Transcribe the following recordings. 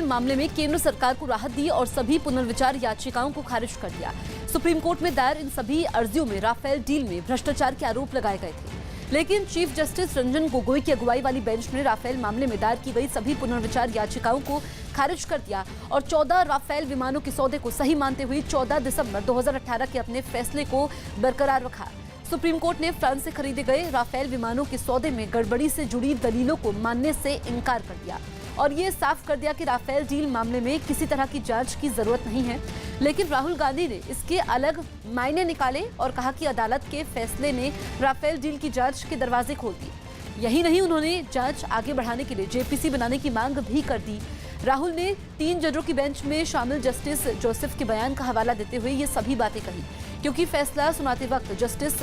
मामले में केंद्र सरकार को राहत दी और सभी पुनर्विचार याचिकाओं को खारिज कर दिया। सुप्रीम कोर्ट में दायर इन सभी अर्जियों में राफेल डील में भ्रष्टाचार के आरोप लगाए गए थे, लेकिन चीफ जस्टिस रंजन गोगोई की अगुवाई वाली बेंच ने राफेल मामले में दायर की गई सभी पुनर्विचार याचिकाओं को खारिज कर दिया और 14 राफेल विमानों के सौदे को सही मानते हुए 14 दिसंबर 2018 के अपने फैसले को बरकरार रखा। सुप्रीम कोर्ट ने फ्रांस से खरीदे गए राफेल विमानों के सौदे में गड़बड़ी से जुड़ी दलीलों को मानने से इनकार कर दिया और ये साफ कर दिया कि राफेल डील मामले में किसी तरह की जांच की जरूरत नहीं है। लेकिन राहुल गांधी ने इसके अलग मायने निकाले और कहा कि अदालत के फैसले ने राफेल डील की जांच के दरवाजे खोल दिए। यही नहीं, उन्होंने जांच आगे बढ़ाने के लिए जेपीसी बनाने की मांग भी कर दी। राहुल ने 3 जजों की बेंच में शामिल जस्टिस जोसेफ के बयान का हवाला देते हुए ये सभी बातें कही, क्योंकि फैसला सुनाते वक्त जस्टिस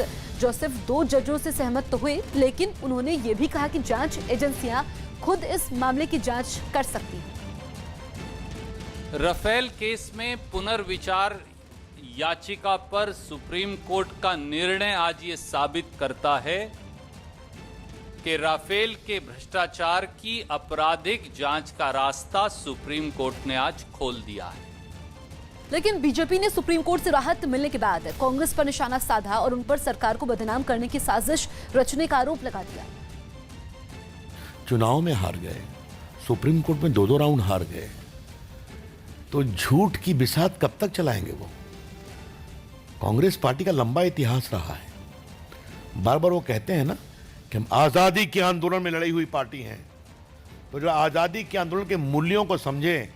जोसेफ 2 जजों से सहमत तो हुए, लेकिन उन्होंने ये भी कहा कि जांच एजेंसियां खुद इस मामले की जांच कर सकती हैं। राफेल केस में पुनर्विचार याचिका पर सुप्रीम कोर्ट का निर्णय आज ये साबित करता है कि राफेल के भ्रष्टाचार की आपराधिक जांच का रास्ता सुप्रीम कोर्ट ने आज खोल दिया है। लेकिन बीजेपी ने सुप्रीम कोर्ट से राहत मिलने के बाद कांग्रेस पर निशाना साधा और उन पर सरकार को बदनाम करने की साजिश रचने का आरोप लगा दिया। चुनाव में हार गए, सुप्रीम कोर्ट में 2 राउंड हार गए, तो झूठ की बिसात कब तक चलाएंगे वो? कांग्रेस पार्टी का लंबा इतिहास रहा है। बार बार वो कहते हैं ना कि हम आजादी के आंदोलन में लड़ी हुई पार्टी हैं, तो जो आजादी के आंदोलन के मूल्यों को समझे।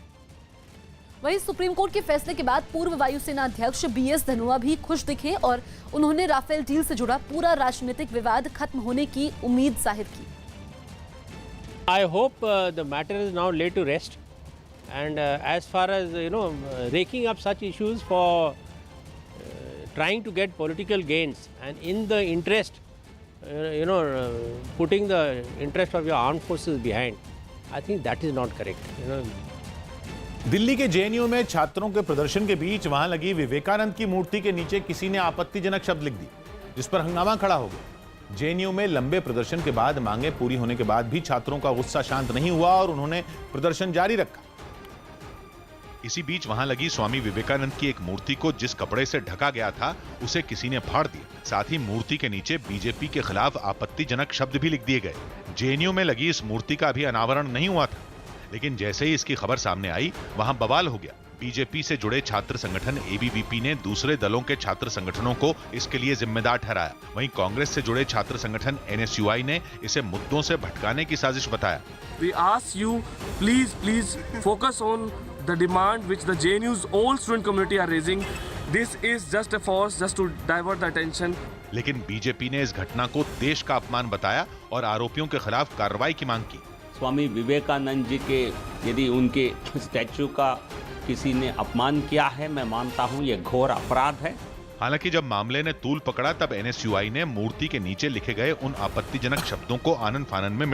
वहीं सुप्रीम कोर्ट के फैसले के बाद पूर्व वायुसेना अध्यक्ष बीएस धनोआ भी खुश दिखे और उन्होंने राफेल डील से जुड़ा पूरा राजनीतिक विवाद खत्म होने की उम्मीद जाहिर की। I hope the matter is now laid to rest, and as far as raking up such issues for trying to get political gains and in the interest putting the interest of your armed forces behind, I think that is not correct. Delhi के JNU में छात्रों के प्रदर्शन के बीच वहां लगी विवेकानंद की मूर्ति के नीचे किसी ने आपत्तिजनक शब्द लिख दी, जिस पर हंगामा खड़ा हो गया। जेएनयू में लंबे प्रदर्शन के बाद मांगे पूरी होने के बाद भी छात्रों का गुस्सा शांत नहीं हुआ और उन्होंने प्रदर्शन जारी रखा। इसी बीच वहां लगी स्वामी विवेकानंद की एक मूर्ति को जिस कपड़े से ढका गया था उसे किसी ने फाड़ दिया। साथ ही मूर्ति के नीचे बीजेपी के खिलाफ आपत्तिजनक शब्द भी लिख दिए गए। जेएनयू में लगी इस मूर्ति का अभी अनावरण नहीं हुआ था, लेकिन जैसे ही इसकी खबर सामने आई वहां बवाल हो गया। बीजेपी से जुड़े छात्र संगठन एबीवीपी ने दूसरे दलों के छात्र संगठनों को इसके लिए जिम्मेदार ठहराया। वहीं कांग्रेस से जुड़े छात्र संगठन एनएसयूआई ने इसे मुद्दों से भटकाने की साजिश बताया। We ask you, please focus on the demand which the JNU's all student community are raising. This is just a force just to divert the attention. लेकिन बीजेपी ने इस घटना को देश का अपमान बताया और आरोपियों के खिलाफ कार्रवाई की मांग की। स्वामी विवेकानंद जी के यदि उनके स्टैचू का किसी ने अपमान किया है, मैं मानता हूं ये घोर अपराध है। हालांकि जब मामले ने तूल पकड़ा तब एनएसयूआई ने मूर्ति के नीचे लिखे गए उन आपत्तिजनक शब्दों को आनन फानन में मिटा